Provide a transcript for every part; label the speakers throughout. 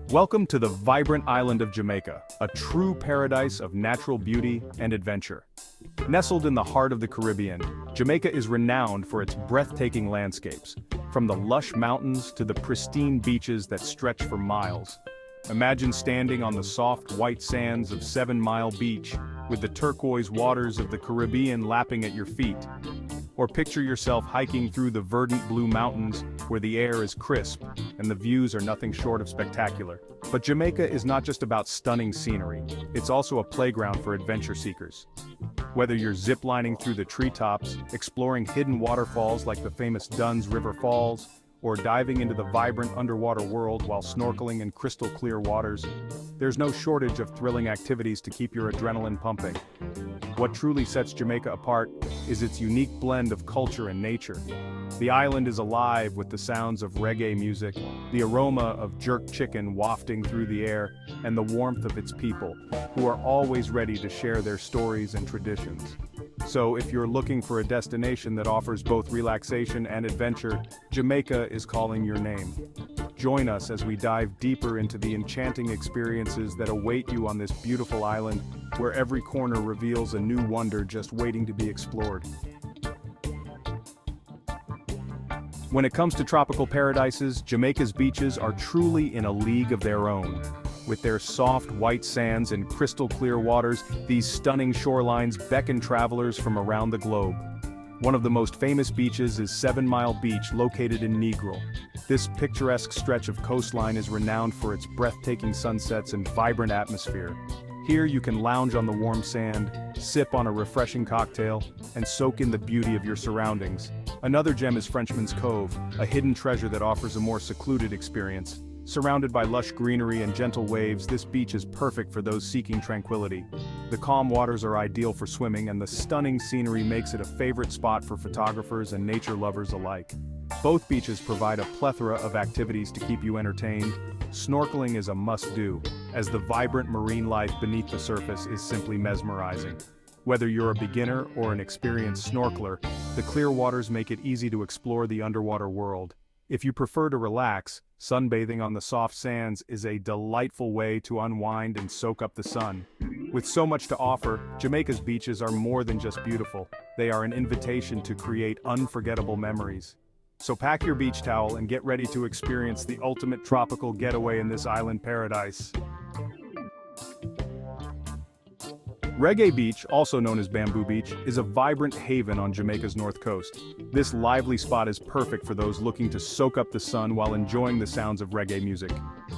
Speaker 1: Welcome to the vibrant island of Jamaica, a true paradise of natural beauty and adventure. Nestled in the heart of the Caribbean, Jamaica is renowned for its breathtaking landscapes, from the lush mountains to the pristine beaches that stretch for miles. Imagine standing on the soft white sands of 7 Mile Beach, with the turquoise waters of the Caribbean lapping at your feet. Or picture yourself hiking through the verdant blue mountains, where the air is crisp and the views are nothing short of spectacular. But Jamaica is not just about stunning scenery, it's also a playground for adventure seekers. Whether you're ziplining through the treetops, exploring hidden waterfalls like the famous Dunn's River Falls, or diving into the vibrant underwater world while snorkeling in crystal clear waters, there's no shortage of thrilling activities to keep your adrenaline pumping. What truly sets Jamaica apart is its unique blend of culture and nature. The island is alive with the sounds of reggae music, the aroma of jerk chicken wafting through the air, and the warmth of its people, who are always ready to share their stories and traditions. So if you're looking for a destination that offers both relaxation and adventure, Jamaica is calling your name. Join us as we dive deeper into the enchanting experiences that await you on this beautiful island, where every corner reveals a new wonder just waiting to be explored. When it comes to tropical paradises, Jamaica's beaches are truly in a league of their own. With their soft white sands and crystal clear waters, these stunning shorelines beckon travelers from around the globe. One of the most famous beaches is 7 Mile Beach, located in Negril. This picturesque stretch of coastline is renowned for its breathtaking sunsets and vibrant atmosphere. Here you can lounge on the warm sand, sip on a refreshing cocktail, and soak in the beauty of your surroundings. Another gem is Frenchman's Cove, a hidden treasure that offers a more secluded experience. Surrounded by lush greenery and gentle waves, this beach is perfect for those seeking tranquility. The calm waters are ideal for swimming, and the stunning scenery makes it a favorite spot for photographers and nature lovers alike. Both beaches provide a plethora of activities to keep you entertained. Snorkeling is a must-do, as the vibrant marine life beneath the surface is simply mesmerizing. Whether you're a beginner or an experienced snorkeler, the clear waters make it easy to explore the underwater world. If you prefer to relax, sunbathing on the soft sands is a delightful way to unwind and soak up the sun. With so much to offer, Jamaica's beaches are more than just beautiful. They are an invitation to create unforgettable memories. So pack your beach towel and get ready to experience the ultimate tropical getaway in this island paradise. Reggae Beach, also known as Bamboo Beach, is a vibrant haven on Jamaica's north coast. This lively spot is perfect for those looking to soak up the sun while enjoying the sounds of reggae music.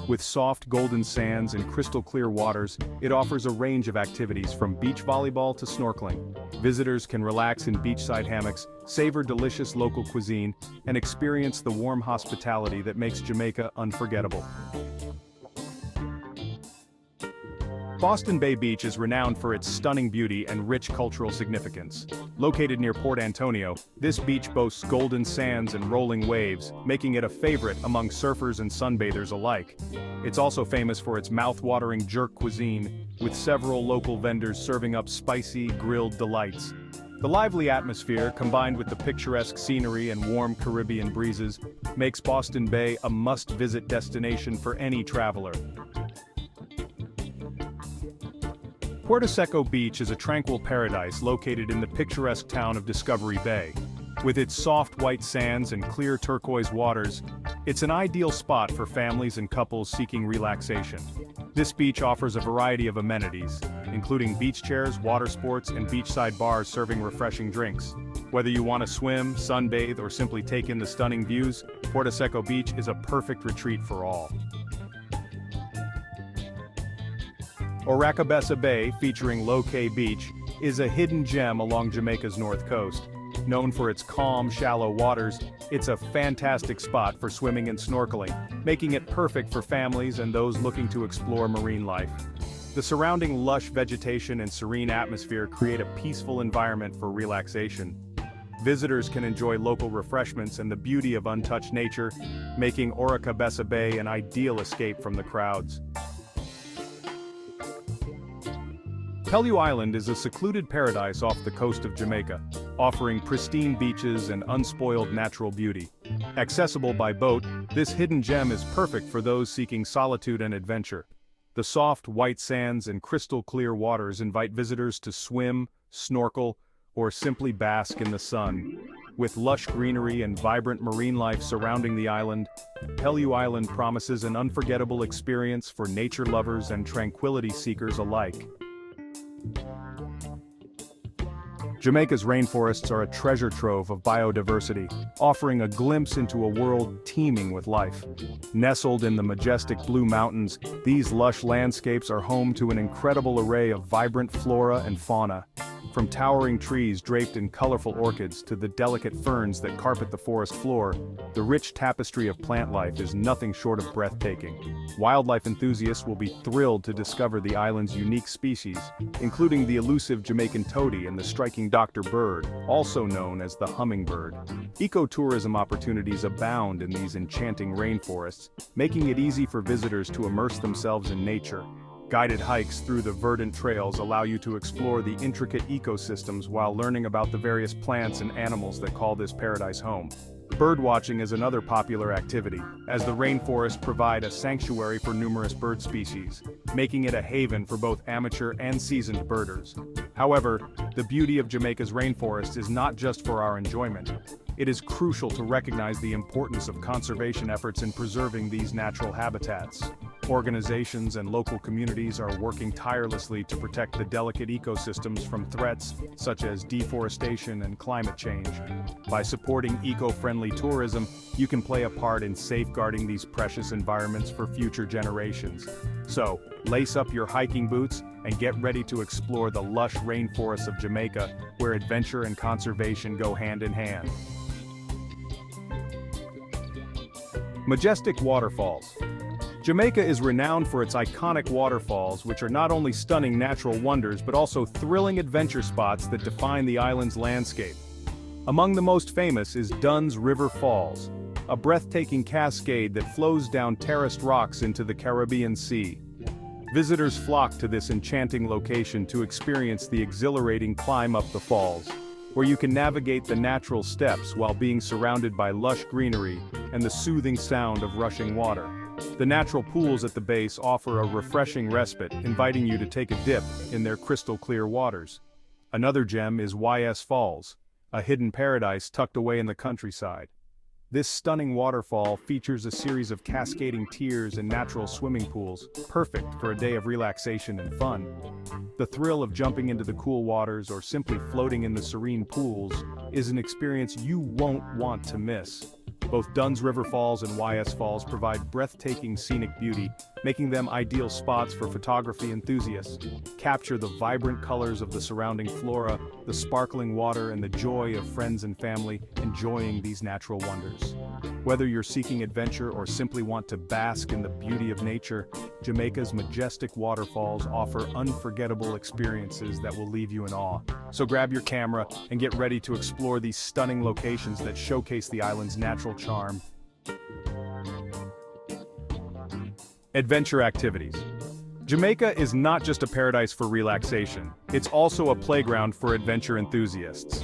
Speaker 1: With soft golden sands and crystal clear waters, it offers a range of activities from beach volleyball to snorkeling. Visitors can relax in beachside hammocks, savor delicious local cuisine, and experience the warm hospitality that makes Jamaica unforgettable. Boston Bay Beach is renowned for its stunning beauty and rich cultural significance. Located near Port Antonio, this beach boasts golden sands and rolling waves, making it a favorite among surfers and sunbathers alike. It's also famous for its mouth-watering jerk cuisine, with several local vendors serving up spicy, grilled delights. The lively atmosphere, combined with the picturesque scenery and warm Caribbean breezes, makes Boston Bay a must-visit destination for any traveler. Puerto Seco Beach is a tranquil paradise located in the picturesque town of Discovery Bay. With its soft white sands and clear turquoise waters, it's an ideal spot for families and couples seeking relaxation. This beach offers a variety of amenities, including beach chairs, water sports, and beachside bars serving refreshing drinks. Whether you want to swim, sunbathe, or simply take in the stunning views, Puerto Seco Beach is a perfect retreat for all. Oracabessa Bay, featuring Low Cay Beach, is a hidden gem along Jamaica's north coast. Known for its calm, shallow waters, it's a fantastic spot for swimming and snorkeling, making it perfect for families and those looking to explore marine life. The surrounding lush vegetation and serene atmosphere create a peaceful environment for relaxation. Visitors can enjoy local refreshments and the beauty of untouched nature, making Oracabessa Bay an ideal escape from the crowds. Pellew Island is a secluded paradise off the coast of Jamaica. offering pristine beaches and unspoiled natural beauty. Accessible by boat, this hidden gem is perfect for those seeking solitude and adventure. The soft, white sands and crystal-clear waters invite visitors to swim, snorkel, or simply bask in the sun. With lush greenery and vibrant marine life surrounding the island, Peleliu Island promises an unforgettable experience for nature lovers and tranquility seekers alike. Jamaica's rainforests are a treasure trove of biodiversity, offering a glimpse into a world teeming with life. Nestled in the majestic Blue Mountains, these lush landscapes are home to an incredible array of vibrant flora and fauna. From towering trees draped in colorful orchids to the delicate ferns that carpet the forest floor, the rich tapestry of plant life is nothing short of breathtaking. Wildlife enthusiasts will be thrilled to discover the island's unique species, including the elusive Jamaican toady and the striking Dr. Bird, also known as the hummingbird. Ecotourism opportunities abound in these enchanting rainforests, making it easy for visitors to immerse themselves in nature. Guided hikes through the verdant trails allow you to explore the intricate ecosystems while learning about the various plants and animals that call this paradise home. Birdwatching is another popular activity, as the rainforests provide a sanctuary for numerous bird species, making it a haven for both amateur and seasoned birders. However, the beauty of Jamaica's rainforest is not just for our enjoyment. It is crucial to recognize the importance of conservation efforts in preserving these natural habitats. Organizations and local communities are working tirelessly to protect the delicate ecosystems from threats such as deforestation and climate change. By supporting eco-friendly tourism, you can play a part in safeguarding these precious environments for future generations. So, lace up your hiking boots and get ready to explore the lush rainforests of Jamaica, where adventure and conservation go hand in hand. Majestic waterfalls. Jamaica is renowned for its iconic waterfalls, which are not only stunning natural wonders but also thrilling adventure spots that define the island's landscape. Among the most famous is Dunn's River Falls, a breathtaking cascade that flows down terraced rocks into the Caribbean Sea. Visitors flock to this enchanting location to experience the exhilarating climb up the falls, where you can navigate the natural steps while being surrounded by lush greenery and the soothing sound of rushing water. The natural pools at the base offer a refreshing respite, inviting you to take a dip in their crystal-clear waters. Another gem is YS Falls, a hidden paradise tucked away in the countryside. This stunning waterfall features a series of cascading tiers and natural swimming pools, perfect for a day of relaxation and fun. The thrill of jumping into the cool waters or simply floating in the serene pools is an experience you won't want to miss. Both Dunn's River Falls and YS Falls provide breathtaking scenic beauty, making them ideal spots for photography enthusiasts. Capture the vibrant colors of the surrounding flora, the sparkling water, and the joy of friends and family enjoying these natural wonders. Whether you're seeking adventure or simply want to bask in the beauty of nature, Jamaica's majestic waterfalls offer unforgettable experiences that will leave you in awe. So grab your camera and get ready to explore these stunning locations that showcase the island's natural charm. Adventure activities. Jamaica is not just a paradise for relaxation, it's also a playground for adventure enthusiasts.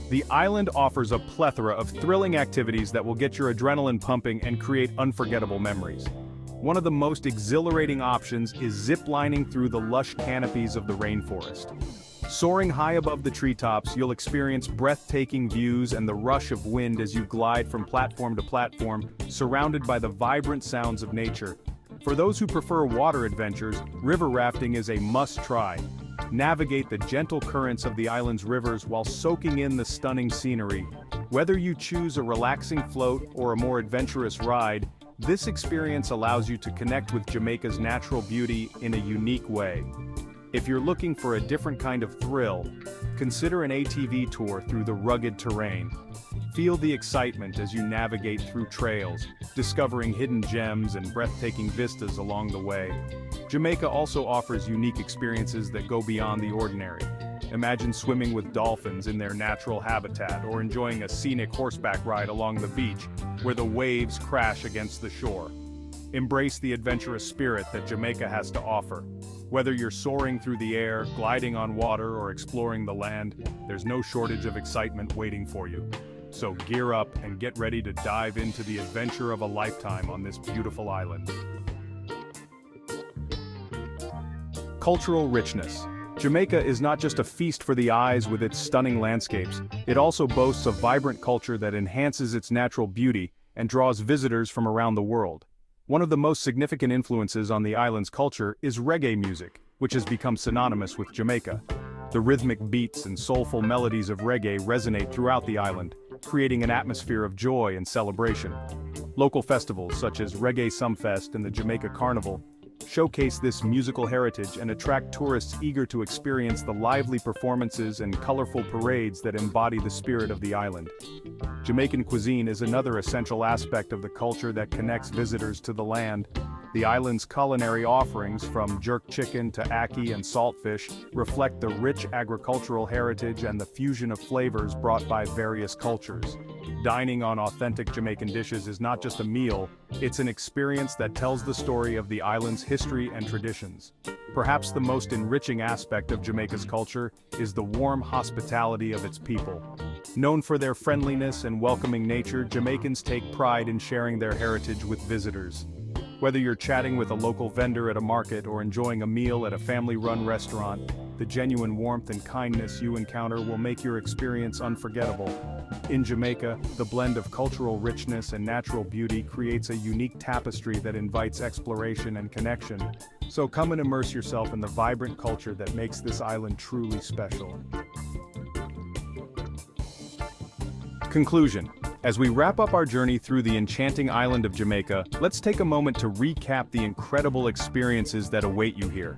Speaker 1: The island offers a plethora of thrilling activities that will get your adrenaline pumping and create unforgettable memories. One of the most exhilarating options is zip-lining through the lush canopies of the rainforest. Soaring high above the treetops, you'll experience breathtaking views and the rush of wind as you glide from platform to platform, surrounded by the vibrant sounds of nature. For those who prefer water adventures, river rafting is a must-try. Navigate the gentle currents of the island's rivers while soaking in the stunning scenery. Whether you choose a relaxing float or a more adventurous ride, this experience allows you to connect with Jamaica's natural beauty in a unique way. If you're looking for a different kind of thrill, consider an ATV tour through the rugged terrain. Feel the excitement as you navigate through trails, discovering hidden gems and breathtaking vistas along the way. Jamaica also offers unique experiences that go beyond the ordinary. Imagine swimming with dolphins in their natural habitat or enjoying a scenic horseback ride along the beach where the waves crash against the shore. Embrace the adventurous spirit that Jamaica has to offer. Whether you're soaring through the air, gliding on water, or exploring the land, there's no shortage of excitement waiting for you. So gear up and get ready to dive into the adventure of a lifetime on this beautiful island. Cultural richness. Jamaica is not just a feast for the eyes with its stunning landscapes, it also boasts a vibrant culture that enhances its natural beauty and draws visitors from around the world. One of the most significant influences on the island's culture is reggae music, which has become synonymous with Jamaica. The rhythmic beats and soulful melodies of reggae resonate throughout the island, creating an atmosphere of joy and celebration. Local festivals such as Reggae Sumfest and the Jamaica Carnival showcase this musical heritage and attract tourists eager to experience the lively performances and colorful parades that embody the spirit of the island. Jamaican cuisine is another essential aspect of the culture that connects visitors to the land. The island's culinary offerings, from jerk chicken to ackee and saltfish, reflect the rich agricultural heritage and the fusion of flavors brought by various cultures. Dining on authentic Jamaican dishes is not just a meal, it's an experience that tells the story of the island's history and traditions. Perhaps the most enriching aspect of Jamaica's culture is the warm hospitality of its people. Known for their friendliness and welcoming nature, Jamaicans take pride in sharing their heritage with visitors. Whether you're chatting with a local vendor at a market or enjoying a meal at a family-run restaurant, the genuine warmth and kindness you encounter will make your experience unforgettable. In Jamaica, the blend of cultural richness and natural beauty creates a unique tapestry that invites exploration and connection. So come and immerse yourself in the vibrant culture that makes this island truly special. Conclusion. As we wrap up our journey through the enchanting island of Jamaica, let's take a moment to recap the incredible experiences that await you here.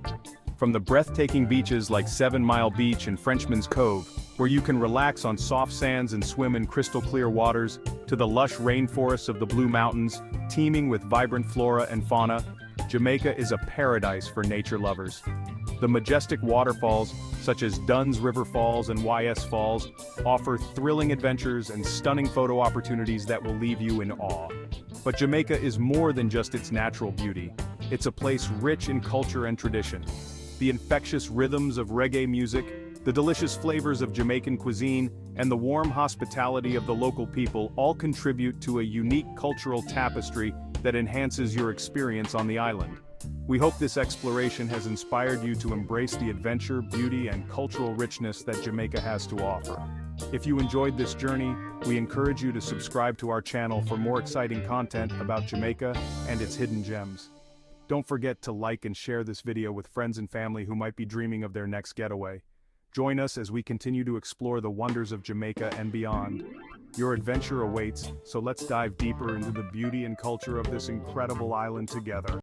Speaker 1: From the breathtaking beaches like 7 Mile Beach and Frenchman's Cove, where you can relax on soft sands and swim in crystal-clear waters, to the lush rainforests of the Blue Mountains, teeming with vibrant flora and fauna, Jamaica is a paradise for nature lovers. The majestic waterfalls, such as Dunn's River Falls and YS Falls, offer thrilling adventures and stunning photo opportunities that will leave you in awe. But Jamaica is more than just its natural beauty. It's a place rich in culture and tradition. The infectious rhythms of reggae music, the delicious flavors of Jamaican cuisine, and the warm hospitality of the local people all contribute to a unique cultural tapestry that enhances your experience on the island. We hope this exploration has inspired you to embrace the adventure, beauty, and cultural richness that Jamaica has to offer. If you enjoyed this journey, we encourage you to subscribe to our channel for more exciting content about Jamaica and its hidden gems. Don't forget to like and share this video with friends and family who might be dreaming of their next getaway. Join us as we continue to explore the wonders of Jamaica and beyond. Your adventure awaits, so let's dive deeper into the beauty and culture of this incredible island together.